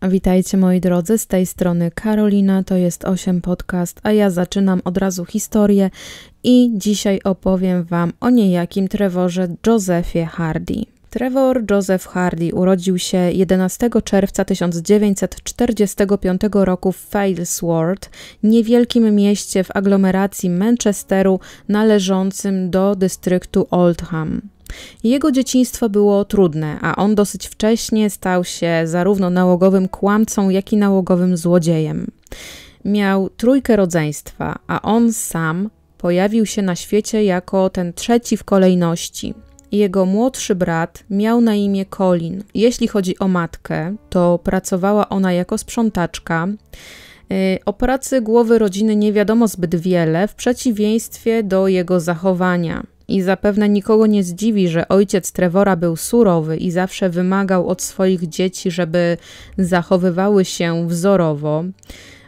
Witajcie moi drodzy, z tej strony Karolina, to jest 8 Podcast, a ja zaczynam od razu historię i dzisiaj opowiem Wam o niejakim Trevorze Josephie Hardy. Trevor Joseph Hardy urodził się 11 czerwca 1945 roku w Failsworth, niewielkim mieście w aglomeracji Manchesteru należącym do dystryktu Oldham. Jego dzieciństwo było trudne, a on dosyć wcześnie stał się zarówno nałogowym kłamcą, jak i nałogowym złodziejem. Miał trójkę rodzeństwa, a on sam pojawił się na świecie jako ten trzeci w kolejności. Jego młodszy brat miał na imię Colin. Jeśli chodzi o matkę, to pracowała ona jako sprzątaczka. O pracy głowy rodziny nie wiadomo zbyt wiele, w przeciwieństwie do jego zachowania. I zapewne nikogo nie zdziwi, że ojciec Trevora był surowy i zawsze wymagał od swoich dzieci, żeby zachowywały się wzorowo.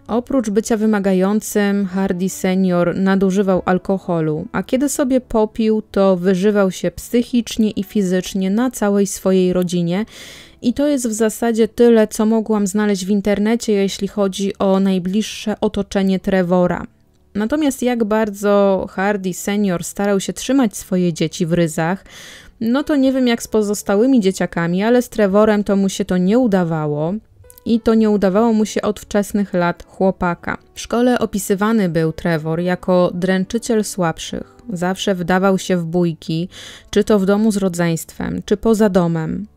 Oprócz bycia wymagającym, Hardy senior nadużywał alkoholu, a kiedy sobie popił, to wyżywał się psychicznie i fizycznie na całej swojej rodzinie. I to jest w zasadzie tyle, co mogłam znaleźć w internecie, jeśli chodzi o najbliższe otoczenie Trevora. Natomiast jak bardzo Hardy senior starał się trzymać swoje dzieci w ryzach, no to nie wiem jak z pozostałymi dzieciakami, ale z Trevorem to mu się to nie udawało. I to nie udawało mu się od wczesnych lat chłopaka. W szkole opisywany był Trevor jako dręczyciel słabszych. Zawsze wdawał się w bójki, czy to w domu z rodzeństwem, czy poza domem.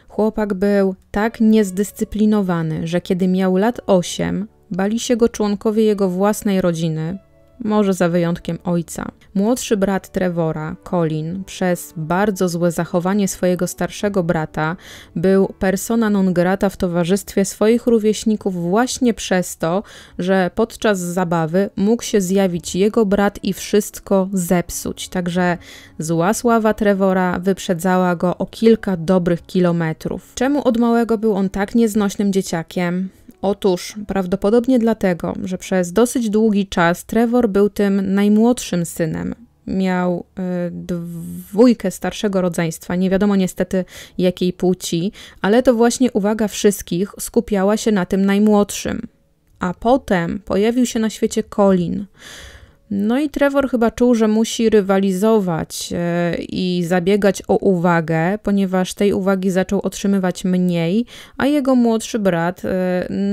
Chłopak był tak niezdyscyplinowany, że kiedy miał lat 8, bali się go członkowie jego własnej rodziny, może za wyjątkiem ojca. Młodszy brat Trevora, Colin, przez bardzo złe zachowanie swojego starszego brata był persona non grata w towarzystwie swoich rówieśników właśnie przez to, że podczas zabawy mógł się zjawić jego brat i wszystko zepsuć. Także zła sława Trevora wyprzedzała go o kilka dobrych kilometrów. Czemu od małego był on tak nieznośnym dzieciakiem? Otóż prawdopodobnie dlatego, że przez dosyć długi czas Trevor był tym najmłodszym synem. Miał dwójkę starszego rodzeństwa, nie wiadomo niestety jakiej płci, ale to właśnie uwaga wszystkich skupiała się na tym najmłodszym. A potem pojawił się na świecie Colin. No i Trevor chyba czuł, że musi rywalizować i zabiegać o uwagę, ponieważ tej uwagi zaczął otrzymywać mniej, a jego młodszy brat,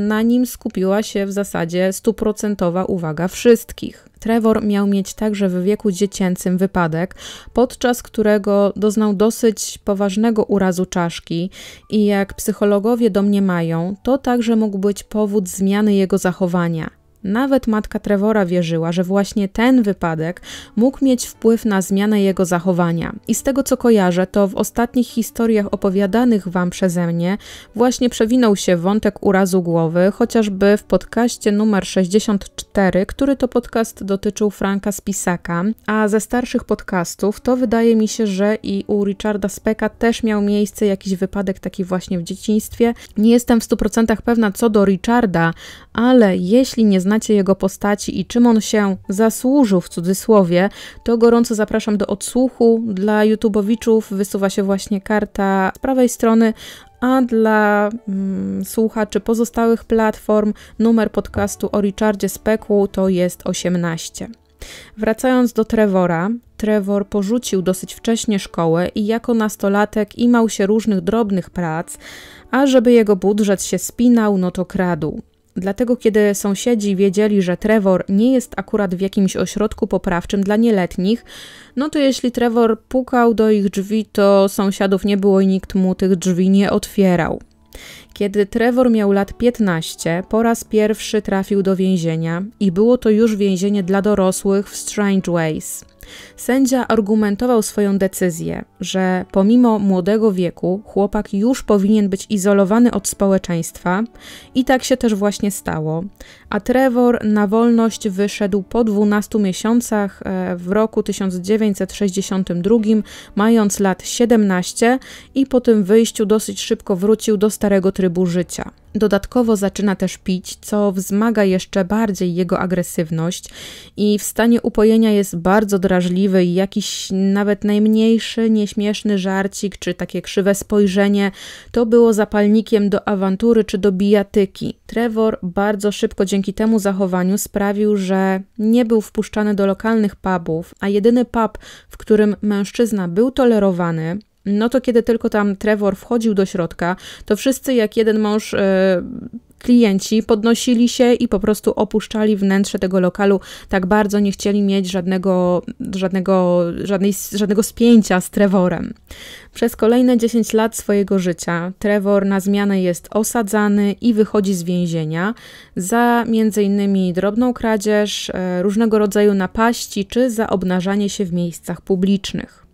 na nim skupiła się w zasadzie 100% uwaga wszystkich. Trevor miał mieć także w wieku dziecięcym wypadek, podczas którego doznał dosyć poważnego urazu czaszki i jak psychologowie domniemają, to także mógł być powód zmiany jego zachowania. Nawet matka Trevora wierzyła, że właśnie ten wypadek mógł mieć wpływ na zmianę jego zachowania. I z tego co kojarzę, to w ostatnich historiach opowiadanych Wam przeze mnie właśnie przewinął się wątek urazu głowy, chociażby w podcaście numer 64, który to podcast dotyczył Franka Spisaka, a ze starszych podcastów to wydaje mi się, że i u Richarda Specka też miał miejsce jakiś wypadek taki właśnie w dzieciństwie. Nie jestem w 100% pewna co do Richarda, ale jeśli nie znacie jego postaci i czym on się zasłużył w cudzysłowie, to gorąco zapraszam do odsłuchu. Dla YouTubeowiczów wysuwa się właśnie karta z prawej strony, a dla słuchaczy pozostałych platform numer podcastu o Richardzie Specku to jest 18. Wracając do Trevora, Trevor porzucił dosyć wcześnie szkołę i jako nastolatek imał się różnych drobnych prac, a żeby jego budżet się spinał, no to kradł. Dlatego kiedy sąsiedzi wiedzieli, że Trevor nie jest akurat w jakimś ośrodku poprawczym dla nieletnich, no to jeśli Trevor pukał do ich drzwi, to sąsiadów nie było i nikt mu tych drzwi nie otwierał. Kiedy Trevor miał lat 15, po raz pierwszy trafił do więzienia i było to już więzienie dla dorosłych w Strange Ways. Sędzia argumentował swoją decyzję, że pomimo młodego wieku chłopak już powinien być izolowany od społeczeństwa i tak się też właśnie stało, a Trevor na wolność wyszedł po 12 miesiącach w roku 1962, mając lat 17 i po tym wyjściu dosyć szybko wrócił do starego trybu życia. Dodatkowo zaczyna też pić, co wzmaga jeszcze bardziej jego agresywność i w stanie upojenia jest bardzo drażliwy i jakiś nawet najmniejszy, nieśmieszny żarcik czy takie krzywe spojrzenie to było zapalnikiem do awantury czy do bijatyki. Trevor bardzo szybko dzięki temu zachowaniu sprawił, że nie był wpuszczany do lokalnych pubów, a jedyny pub, w którym mężczyzna był tolerowany, no to kiedy tylko tam Trevor wchodził do środka, to wszyscy jak jeden mąż klienci podnosili się i po prostu opuszczali wnętrze tego lokalu, tak bardzo nie chcieli mieć żadnego spięcia z Trevorem. Przez kolejne 10 lat swojego życia Trevor na zmianę jest osadzany i wychodzi z więzienia za m.in. drobną kradzież, różnego rodzaju napaści czy za obnażanie się w miejscach publicznych.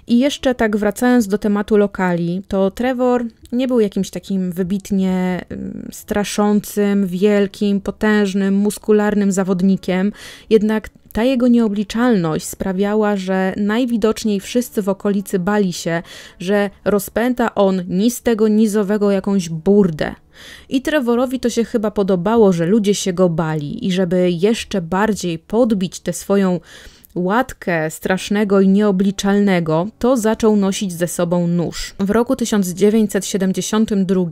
I jeszcze tak wracając do tematu lokali, to Trevor nie był jakimś takim wybitnie straszącym, wielkim, potężnym, muskularnym zawodnikiem, jednak ta jego nieobliczalność sprawiała, że najwidoczniej wszyscy w okolicy bali się, że rozpęta on ni z tego nizowego jakąś burdę. I Trevorowi to się chyba podobało, że ludzie się go bali i żeby jeszcze bardziej podbić tę swoją łatkę strasznego i nieobliczalnego, to zaczął nosić ze sobą nóż. W roku 1972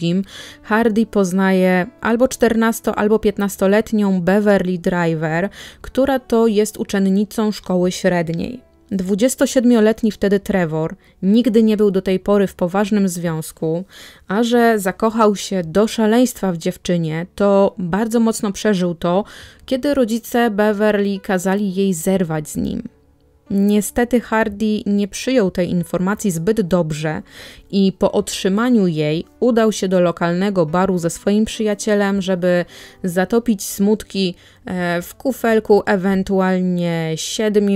Hardy poznaje albo 14- albo 15-letnią Beverly Driver, która to jest uczennicą szkoły średniej. 27-letni wtedy Trevor nigdy nie był do tej pory w poważnym związku, a że zakochał się do szaleństwa w dziewczynie, to bardzo mocno przeżył to, kiedy rodzice Beverly kazali jej zerwać z nim. Niestety Hardy nie przyjął tej informacji zbyt dobrze i po otrzymaniu jej udał się do lokalnego baru ze swoim przyjacielem, żeby zatopić smutki w kufelku, ewentualnie 7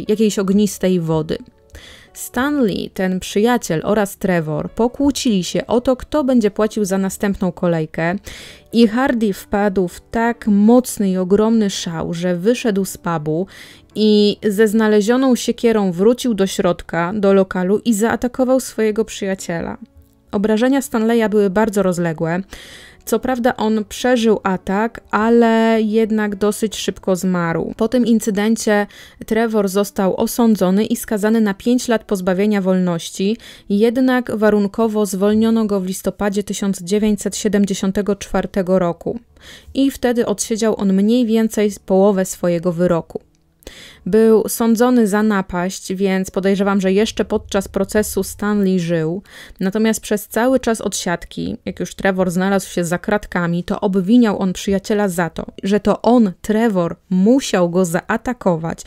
jakiejś ognistej wody. Stanley, ten przyjaciel oraz Trevor pokłócili się o to, kto będzie płacił za następną kolejkę i Hardy wpadł w tak mocny i ogromny szał, że wyszedł z pubu i ze znalezioną siekierą wrócił do środka, do lokalu i zaatakował swojego przyjaciela. Obrażenia Stanleya były bardzo rozległe. Co prawda on przeżył atak, ale jednak dosyć szybko zmarł. Po tym incydencie Trevor został osądzony i skazany na 5 lat pozbawienia wolności, jednak warunkowo zwolniono go w listopadzie 1974 roku. I wtedy odsiedział on mniej więcej połowę swojego wyroku. Był sądzony za napaść, więc podejrzewam, że jeszcze podczas procesu Stanley żył. Natomiast przez cały czas odsiadki, jak już Trevor znalazł się za kratkami, to obwiniał on przyjaciela za to, że to on, Trevor, musiał go zaatakować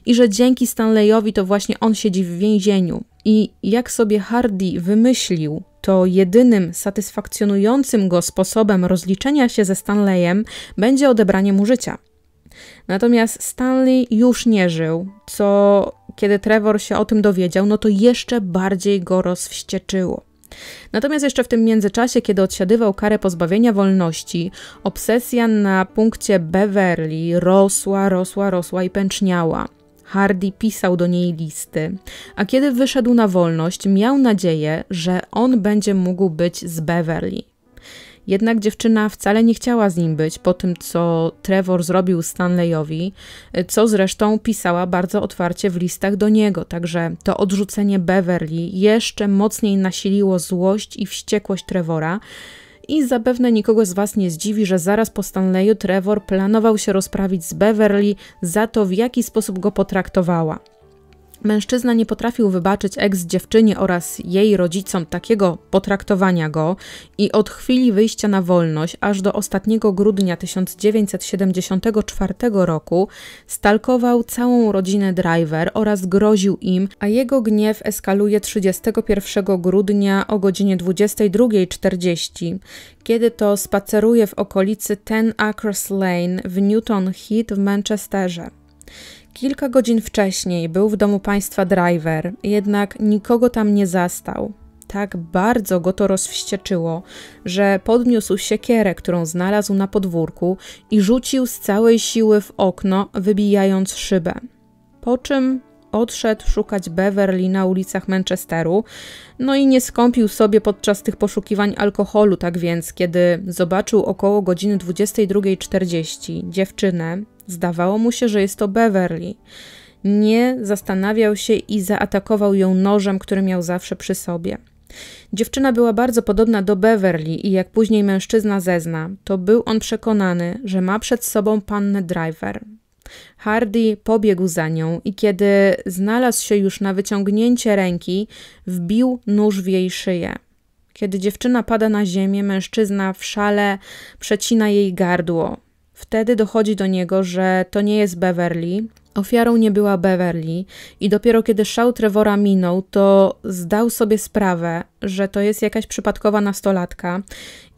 i że dzięki Stanleyowi to właśnie on siedzi w więzieniu. I jak sobie Hardy wymyślił, to jedynym satysfakcjonującym go sposobem rozliczenia się ze Stanleyem będzie odebranie mu życia. Natomiast Stanley już nie żył, co kiedy Trevor się o tym dowiedział, no to jeszcze bardziej go rozwścieczyło. Natomiast jeszcze w tym międzyczasie, kiedy odsiadywał karę pozbawienia wolności, obsesja na punkcie Beverly rosła i pęczniała. Hardy pisał do niej listy, a kiedy wyszedł na wolność, miał nadzieję, że on będzie mógł być z Beverly. Jednak dziewczyna wcale nie chciała z nim być po tym, co Trevor zrobił Stanleyowi, co zresztą pisała bardzo otwarcie w listach do niego. Także to odrzucenie Beverly jeszcze mocniej nasiliło złość i wściekłość Trevora. I zapewne nikogo z Was nie zdziwi, że zaraz po Stanleyu Trevor planował się rozprawić z Beverly za to, w jaki sposób go potraktowała. Mężczyzna nie potrafił wybaczyć ex-dziewczynie oraz jej rodzicom takiego potraktowania go i od chwili wyjścia na wolność aż do ostatniego grudnia 1974 roku stalkował całą rodzinę Driver oraz groził im, a jego gniew eskaluje 31 grudnia o godzinie 22:40, kiedy to spaceruje w okolicy Ten Acres Lane w Newton Heath w Manchesterze. Kilka godzin wcześniej był w domu państwa Driver, jednak nikogo tam nie zastał. Tak bardzo go to rozwścieczyło, że podniósł siekierę, którą znalazł na podwórku i rzucił z całej siły w okno, wybijając szybę. Po czym odszedł szukać Beverly na ulicach Manchesteru, no i nie skąpił sobie podczas tych poszukiwań alkoholu, tak więc kiedy zobaczył około godziny 22:40 dziewczynę, zdawało mu się, że jest to Beverly. Nie zastanawiał się i zaatakował ją nożem, który miał zawsze przy sobie. Dziewczyna była bardzo podobna do Beverly i jak później mężczyzna zezna, to był on przekonany, że ma przed sobą pannę Driver. Hardy pobiegł za nią i kiedy znalazł się już na wyciągnięcie ręki, wbił nóż w jej szyję. Kiedy dziewczyna pada na ziemię, mężczyzna w szale przecina jej gardło. Wtedy dochodzi do niego, że to nie jest Beverly. Ofiarą nie była Beverly i dopiero kiedy szał Trevora minął, to zdał sobie sprawę, że to jest jakaś przypadkowa nastolatka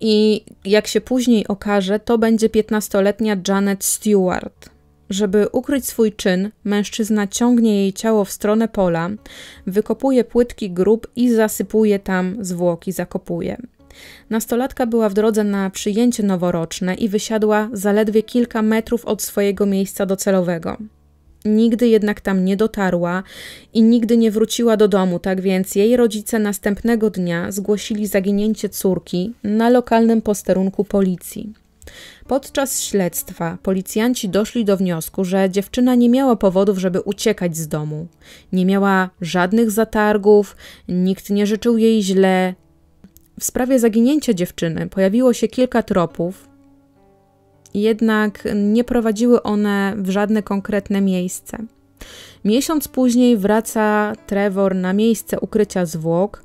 i jak się później okaże, to będzie 15-letnia Janet Stewart. Żeby ukryć swój czyn, mężczyzna ciągnie jej ciało w stronę pola, wykopuje płytki grób i zasypuje tam zwłoki, zakopuje. Nastolatka była w drodze na przyjęcie noworoczne i wysiadła zaledwie kilka metrów od swojego miejsca docelowego. Nigdy jednak tam nie dotarła i nigdy nie wróciła do domu, tak więc jej rodzice następnego dnia zgłosili zaginięcie córki na lokalnym posterunku policji. Podczas śledztwa policjanci doszli do wniosku, że dziewczyna nie miała powodów, żeby uciekać z domu. Nie miała żadnych zatargów, nikt nie życzył jej źle. W sprawie zaginięcia dziewczyny pojawiło się kilka tropów, jednak nie prowadziły one w żadne konkretne miejsce. Miesiąc później wraca Trevor na miejsce ukrycia zwłok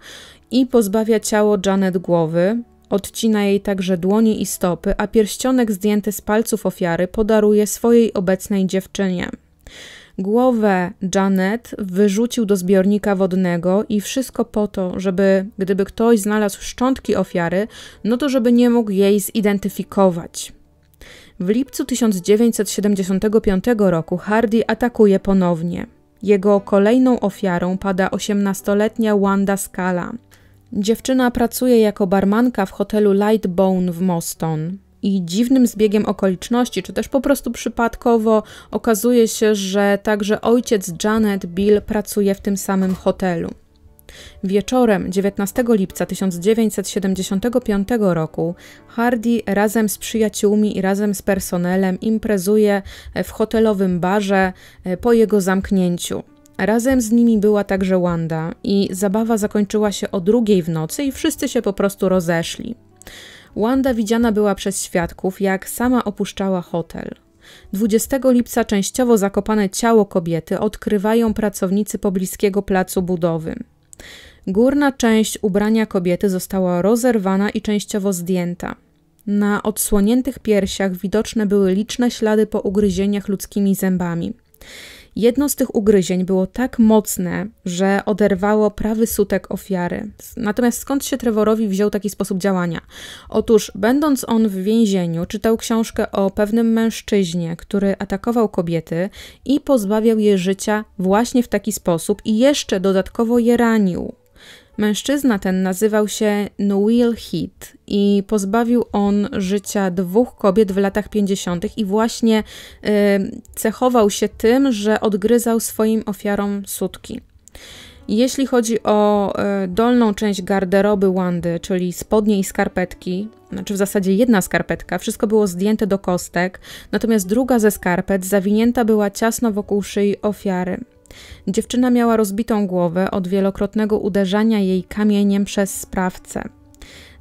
i pozbawia ciało Janet głowy, odcina jej także dłonie i stopy, a pierścionek zdjęty z palców ofiary podaruje swojej obecnej dziewczynie. Głowę Janet wyrzucił do zbiornika wodnego i wszystko po to, żeby gdyby ktoś znalazł szczątki ofiary, no to żeby nie mógł jej zidentyfikować. W lipcu 1975 roku Hardy atakuje ponownie. Jego kolejną ofiarą pada 18-letnia Wanda Scala. Dziewczyna pracuje jako barmanka w hotelu Lightbone w Moston i dziwnym zbiegiem okoliczności, czy też po prostu przypadkowo okazuje się, że także ojciec Janet, Bill, pracuje w tym samym hotelu. Wieczorem 19 lipca 1975 roku Hardy razem z przyjaciółmi i razem z personelem imprezuje w hotelowym barze po jego zamknięciu. Razem z nimi była także Wanda i zabawa zakończyła się o 2:00 w nocy i wszyscy się po prostu rozeszli. Wanda widziana była przez świadków, jak sama opuszczała hotel. 20 lipca częściowo zakopane ciało kobiety odkrywają pracownicy pobliskiego placu budowy. Górna część ubrania kobiety została rozerwana i częściowo zdjęta. Na odsłoniętych piersiach widoczne były liczne ślady po ugryzieniach ludzkimi zębami. Jedno z tych ugryzień było tak mocne, że oderwało prawy sutek ofiary. Natomiast skąd się Trevorowi wziął taki sposób działania? Otóż, będąc on w więzieniu, czytał książkę o pewnym mężczyźnie, który atakował kobiety i pozbawiał je życia właśnie w taki sposób i jeszcze dodatkowo je ranił. Mężczyzna ten nazywał się Noel Heath i pozbawił on życia 2 kobiet w latach 50. i właśnie cechował się tym, że odgryzał swoim ofiarom sutki. Jeśli chodzi o dolną część garderoby Wandy, czyli spodnie i skarpetki, znaczy w zasadzie jedna skarpetka, wszystko było zdjęte do kostek, natomiast druga ze skarpet zawinięta była ciasno wokół szyi ofiary. Dziewczyna miała rozbitą głowę od wielokrotnego uderzania jej kamieniem przez sprawcę.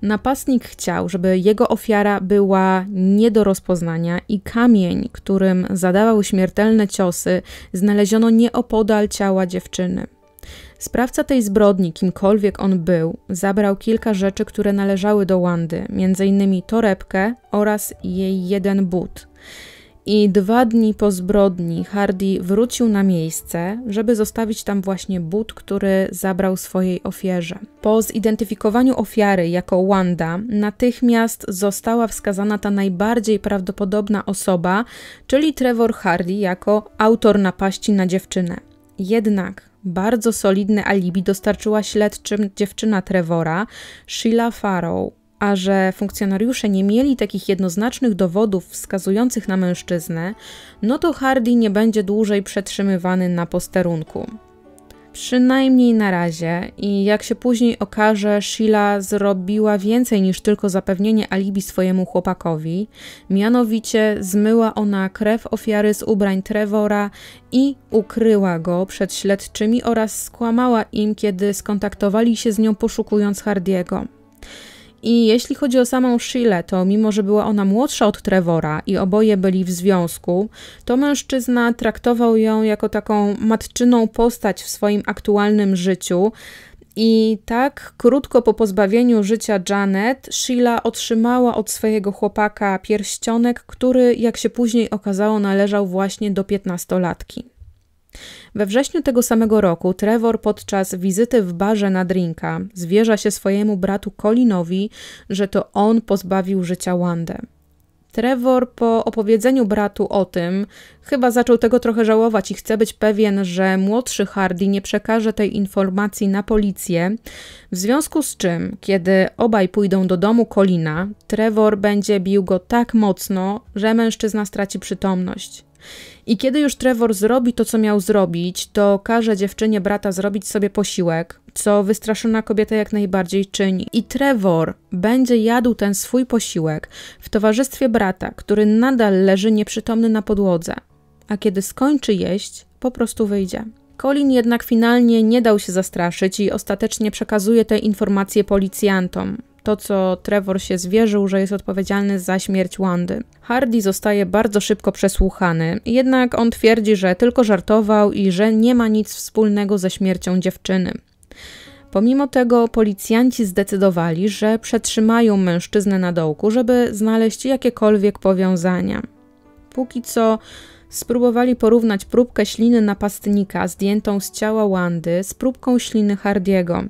Napastnik chciał, żeby jego ofiara była nie do rozpoznania i kamień, którym zadawał śmiertelne ciosy, znaleziono nieopodal ciała dziewczyny. Sprawca tej zbrodni, kimkolwiek on był, zabrał kilka rzeczy, które należały do Wandy, m.in. torebkę oraz jej jeden but. I 2 dni po zbrodni Hardy wrócił na miejsce, żeby zostawić tam właśnie but, który zabrał swojej ofierze. Po zidentyfikowaniu ofiary jako Wanda, natychmiast została wskazana ta najbardziej prawdopodobna osoba, czyli Trevor Hardy jako autor napaści na dziewczynę. Jednak bardzo solidne alibi dostarczyła śledczym dziewczyna Trevora, Sheila Farrow, a że funkcjonariusze nie mieli takich jednoznacznych dowodów wskazujących na mężczyznę, no to Hardy nie będzie dłużej przetrzymywany na posterunku. Przynajmniej na razie i jak się później okaże, Sheila zrobiła więcej niż tylko zapewnienie alibi swojemu chłopakowi, mianowicie zmyła ona krew ofiary z ubrań Trevora i ukryła go przed śledczymi oraz skłamała im, kiedy skontaktowali się z nią poszukując Hardiego. I jeśli chodzi o samą Sheilę, to mimo, że była ona młodsza od Trevora i oboje byli w związku, to mężczyzna traktował ją jako taką matczyną postać w swoim aktualnym życiu. I tak krótko po pozbawieniu życia Janet, Sheila otrzymała od swojego chłopaka pierścionek, który, jak się później okazało, należał właśnie do 15-latki. We wrześniu tego samego roku Trevor podczas wizyty w barze na drinka zwierza się swojemu bratu Colinowi, że to on pozbawił życia Wandę. Trevor po opowiedzeniu bratu o tym chyba zaczął tego trochę żałować i chce być pewien, że młodszy Hardy nie przekaże tej informacji na policję, w związku z czym, kiedy obaj pójdą do domu Colina, Trevor będzie bił go tak mocno, że mężczyzna straci przytomność. I kiedy już Trevor zrobi to, co miał zrobić, to każe dziewczynie brata zrobić sobie posiłek, co wystraszona kobieta jak najbardziej czyni. I Trevor będzie jadł ten swój posiłek w towarzystwie brata, który nadal leży nieprzytomny na podłodze. A kiedy skończy jeść, po prostu wyjdzie. Colin jednak finalnie nie dał się zastraszyć i ostatecznie przekazuje te informacje policjantom. To, co Trevor się zwierzył, że jest odpowiedzialny za śmierć Wandy. Hardy zostaje bardzo szybko przesłuchany, jednak on twierdzi, że tylko żartował i że nie ma nic wspólnego ze śmiercią dziewczyny. Pomimo tego policjanci zdecydowali, że przetrzymają mężczyznę na dołku, żeby znaleźć jakiekolwiek powiązania. Póki co spróbowali porównać próbkę śliny napastnika zdjętą z ciała Wandy z próbką śliny Hardiego.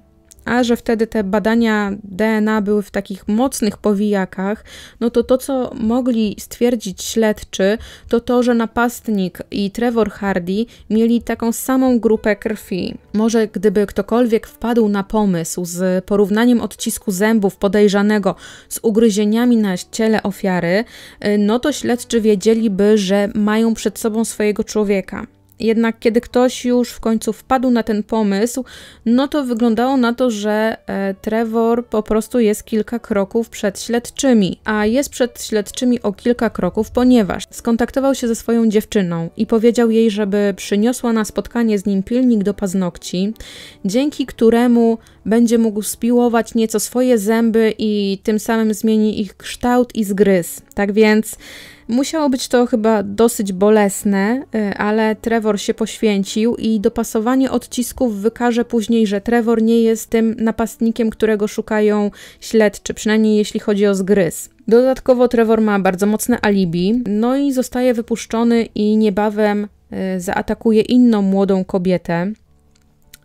A że wtedy te badania DNA były w takich mocnych powijakach, no to to, co mogli stwierdzić śledczy, to to, że napastnik i Trevor Hardy mieli taką samą grupę krwi. Może gdyby ktokolwiek wpadł na pomysł z porównaniem odcisku zębów podejrzanego z ugryzieniami na ciele ofiary, no to śledczy wiedzieliby, że mają przed sobą swojego człowieka. Jednak kiedy ktoś już w końcu wpadł na ten pomysł, no to wyglądało na to, że Trevor po prostu jest kilka kroków przed śledczymi. A jest przed śledczymi o kilka kroków, ponieważ skontaktował się ze swoją dziewczyną i powiedział jej, żeby przyniosła na spotkanie z nim pilnik do paznokci, dzięki któremu będzie mógł spiłować nieco swoje zęby i tym samym zmieni ich kształt i zgryz. Tak więc musiało być to chyba dosyć bolesne, ale Trevor się poświęcił i dopasowanie odcisków wykaże później, że Trevor nie jest tym napastnikiem, którego szukają śledczy, przynajmniej jeśli chodzi o zgryz. Dodatkowo Trevor ma bardzo mocne alibi, no i zostaje wypuszczony i niebawem zaatakuje inną młodą kobietę.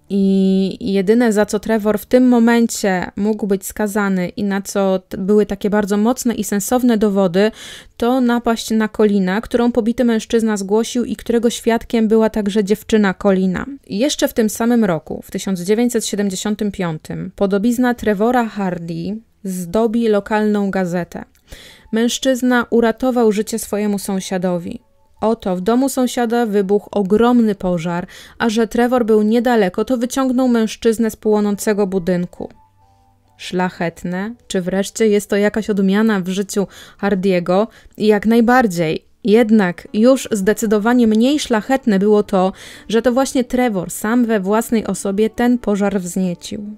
I jedyne, za co Trevor w tym momencie mógł być skazany i na co były takie bardzo mocne i sensowne dowody, to napaść na Colina, którą pobity mężczyzna zgłosił i którego świadkiem była także dziewczyna Colina. Jeszcze w tym samym roku, w 1975, podobizna Trevora Hardy zdobi lokalną gazetę. Mężczyzna uratował życie swojemu sąsiadowi. Oto w domu sąsiada wybuchł ogromny pożar, a że Trevor był niedaleko, to wyciągnął mężczyznę z płonącego budynku. Szlachetne? Czy wreszcie jest to jakaś odmiana w życiu Hardiego? Jak najbardziej. Jednak już zdecydowanie mniej szlachetne było to, że to właśnie Trevor sam we własnej osobie ten pożar wzniecił.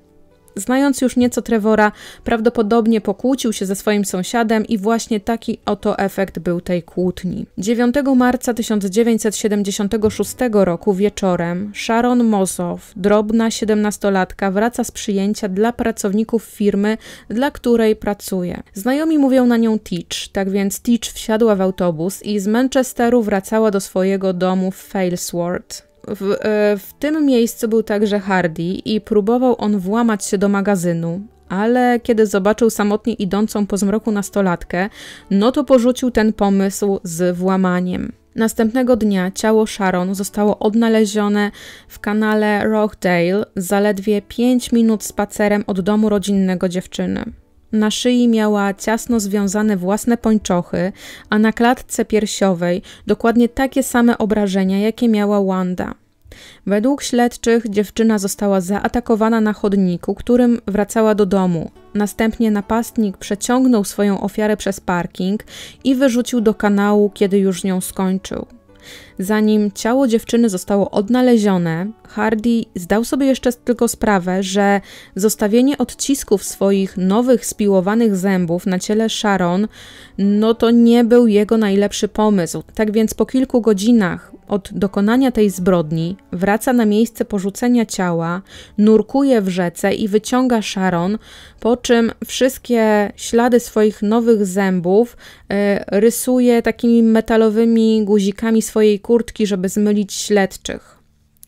Znając już nieco Trevora, prawdopodobnie pokłócił się ze swoim sąsiadem i właśnie taki oto efekt był tej kłótni. 9 marca 1976 roku wieczorem Sharon Mosow, drobna 17-latka, wraca z przyjęcia dla pracowników firmy, dla której pracuje. Znajomi mówią na nią Teach, tak więc Teach wsiadła w autobus i z Manchesteru wracała do swojego domu w Failsworth. W tym miejscu był także Hardy i próbował on włamać się do magazynu, ale kiedy zobaczył samotnie idącą po zmroku nastolatkę, no to porzucił ten pomysł z włamaniem. Następnego dnia ciało Sharon zostało odnalezione w kanale Rochdale, zaledwie 5 minut spacerem od domu rodzinnego dziewczyny. Na szyi miała ciasno związane własne pończochy, a na klatce piersiowej dokładnie takie same obrażenia, jakie miała Wanda. Według śledczych dziewczyna została zaatakowana na chodniku, którym wracała do domu. Następnie napastnik przeciągnął swoją ofiarę przez parking i wyrzucił do kanału, kiedy już z nią skończył. Zanim ciało dziewczyny zostało odnalezione, Hardy zdał sobie jeszcze tylko sprawę, że zostawienie odcisków swoich nowych spiłowanych zębów na ciele Sharon, to nie był jego najlepszy pomysł. Tak więc po kilku godzinach od dokonania tej zbrodni wraca na miejsce porzucenia ciała, nurkuje w rzece i wyciąga Sharon, po czym wszystkie ślady swoich nowych zębów rysuje takimi metalowymi guzikami swojej kurtki, żeby zmylić śledczych.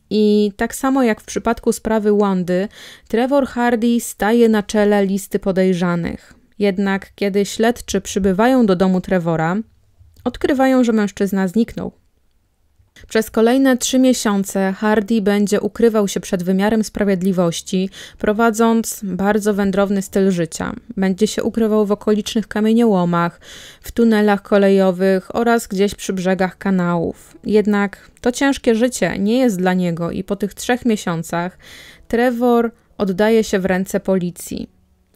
I tak samo jak w przypadku sprawy Wandy, Trevor Hardy staje na czele listy podejrzanych. Jednak kiedy śledczy przybywają do domu Trevora, odkrywają, że mężczyzna zniknął. Przez kolejne 3 miesiące Hardy będzie ukrywał się przed wymiarem sprawiedliwości, prowadząc bardzo wędrowny styl życia. Będzie się ukrywał w okolicznych kamieniołomach, w tunelach kolejowych oraz gdzieś przy brzegach kanałów. Jednak to ciężkie życie nie jest dla niego i po tych 3 miesiącach Trevor oddaje się w ręce policji.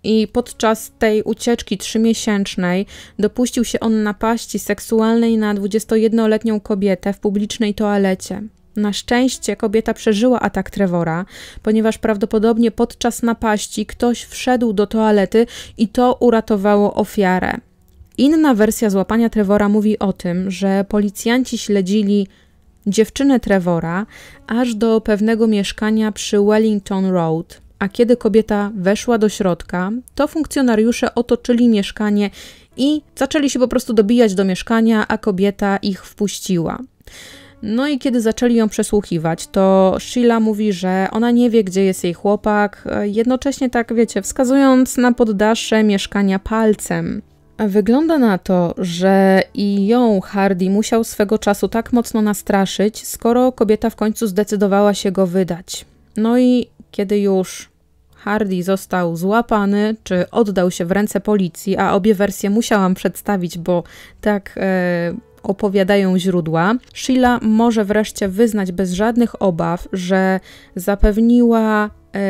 I podczas tej ucieczki 3-miesięcznej dopuścił się on napaści seksualnej na 21-letnią kobietę w publicznej toalecie. Na szczęście kobieta przeżyła atak Trevora, ponieważ prawdopodobnie podczas napaści ktoś wszedł do toalety i to uratowało ofiarę. Inna wersja złapania Trevora mówi o tym, że policjanci śledzili dziewczynę Trevora aż do pewnego mieszkania przy Wellington Road. A kiedy kobieta weszła do środka, to funkcjonariusze otoczyli mieszkanie i zaczęli się po prostu dobijać do mieszkania, a kobieta ich wpuściła. No i kiedy zaczęli ją przesłuchiwać, to Sheila mówi, że ona nie wie, gdzie jest jej chłopak, jednocześnie tak, wskazując na poddasze mieszkania palcem. Wygląda na to, że i ją Hardy musiał swego czasu tak mocno nastraszyć, skoro kobieta w końcu zdecydowała się go wydać. No i kiedy już Hardy został złapany, czy oddał się w ręce policji, a obie wersje musiałam przedstawić, bo tak opowiadają źródła, Sheila może wreszcie wyznać bez żadnych obaw, że zapewniła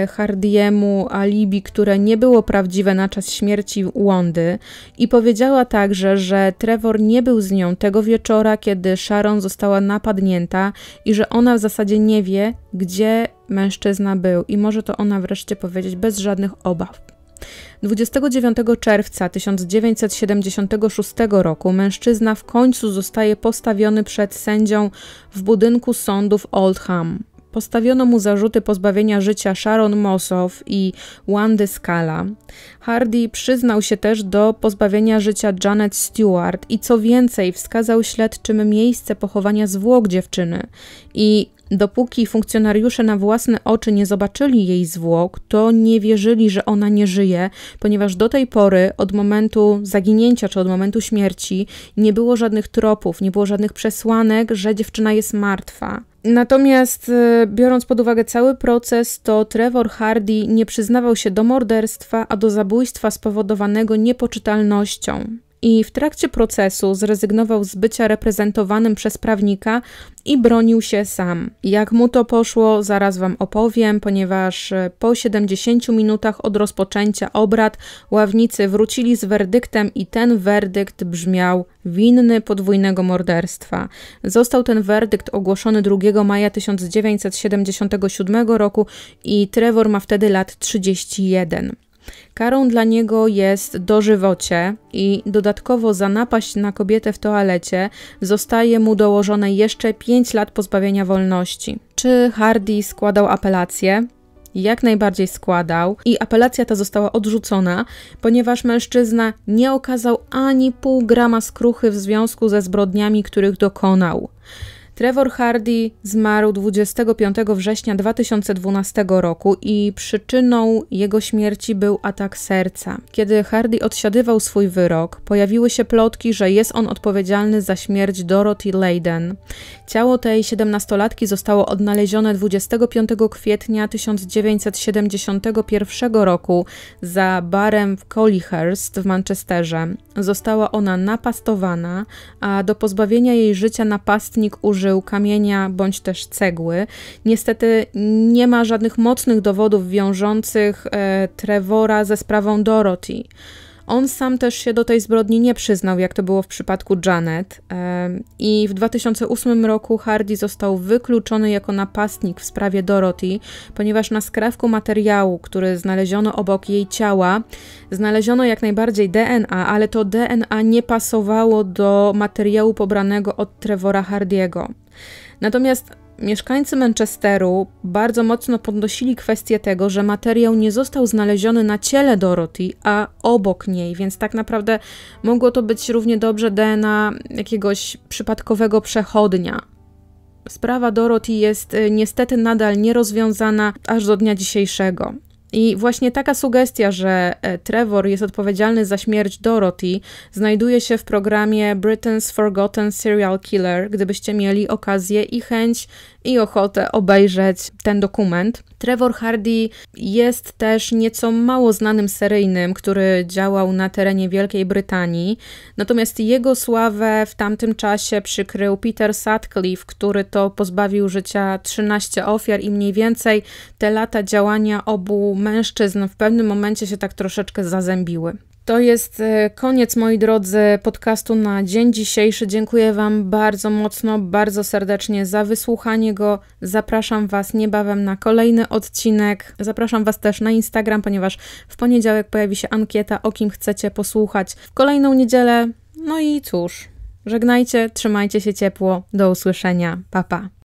Hardiemu alibi, które nie było prawdziwe na czas śmierci Wandy i powiedziała także, że Trevor nie był z nią tego wieczora, kiedy Sharon została napadnięta i że ona w zasadzie nie wie, gdzie mężczyzna był i może to ona wreszcie powiedzieć bez żadnych obaw. 29 czerwca 1976 roku mężczyzna w końcu zostaje postawiony przed sędzią w budynku sądu w Oldham. Postawiono mu zarzuty pozbawienia życia Sharon Mossow i Wandy Scala. Hardy przyznał się też do pozbawienia życia Janet Stewart i co więcej wskazał śledczym miejsce pochowania zwłok dziewczyny. I dopóki funkcjonariusze na własne oczy nie zobaczyli jej zwłok, to nie wierzyli, że ona nie żyje, ponieważ do tej pory od momentu zaginięcia czy od momentu śmierci nie było żadnych tropów, nie było żadnych przesłanek, że dziewczyna jest martwa. Natomiast biorąc pod uwagę cały proces, to Trevor Hardy nie przyznawał się do morderstwa, a do zabójstwa spowodowanego niepoczytalnością. I w trakcie procesu zrezygnował z bycia reprezentowanym przez prawnika i bronił się sam. Jak mu to poszło, zaraz wam opowiem, ponieważ po 70 minutach od rozpoczęcia obrad ławnicy wrócili z werdyktem i ten werdykt brzmiał: winny podwójnego morderstwa. Został ten werdykt ogłoszony 2 maja 1977 roku i Trevor ma wtedy lat 31. Karą dla niego jest dożywocie i dodatkowo za napaść na kobietę w toalecie zostaje mu dołożone jeszcze 5 lat pozbawienia wolności. Czy Hardy składał apelację? Jak najbardziej składał i apelacja ta została odrzucona, ponieważ mężczyzna nie okazał ani pół grama skruchy w związku ze zbrodniami, których dokonał. Trevor Hardy zmarł 25 września 2012 roku i przyczyną jego śmierci był atak serca. Kiedy Hardy odsiadywał swój wyrok, pojawiły się plotki, że jest on odpowiedzialny za śmierć Dorothy Leyden. Ciało tej 17-latki zostało odnalezione 25 kwietnia 1971 roku za barem w Collyhurst w Manchesterze. Została ona napastowana, a do pozbawienia jej życia napastnik użył kamienia bądź też cegły. Niestety nie ma żadnych mocnych dowodów wiążących Trevora ze sprawą Dorothy. On sam też się do tej zbrodni nie przyznał, jak to było w przypadku Janet. I w 2008 roku Hardy został wykluczony jako napastnik w sprawie Dorothy, ponieważ na skrawku materiału, który znaleziono obok jej ciała, znaleziono jak najbardziej DNA, ale to DNA nie pasowało do materiału pobranego od Trevora Hardy'ego. Natomiast mieszkańcy Manchesteru bardzo mocno podnosili kwestię tego, że materiał nie został znaleziony na ciele Dorothy, a obok niej, więc tak naprawdę mogło to być równie dobrze DNA jakiegoś przypadkowego przechodnia. Sprawa Dorothy jest niestety nadal nierozwiązana aż do dnia dzisiejszego. I właśnie taka sugestia, że Trevor jest odpowiedzialny za śmierć Dorothy, znajduje się w programie Britain's Forgotten Serial Killer, gdybyście mieli okazję i chęć i ochotę obejrzeć ten dokument. Trevor Hardy jest też nieco mało znanym seryjnym, który działał na terenie Wielkiej Brytanii, natomiast jego sławę w tamtym czasie przykrył Peter Sutcliffe, który to pozbawił życia 13 ofiar i mniej więcej te lata działania obu mężczyzn w pewnym momencie się tak troszeczkę zazębiły. To jest koniec, moi drodzy, podcastu na dzień dzisiejszy. Dziękuję Wam bardzo mocno, bardzo serdecznie za wysłuchanie go. Zapraszam Was niebawem na kolejny odcinek. Zapraszam Was też na Instagram, ponieważ w poniedziałek pojawi się ankieta, o kim chcecie posłuchać w kolejną niedzielę. No i cóż, żegnajcie, trzymajcie się ciepło. Do usłyszenia. Pa, pa.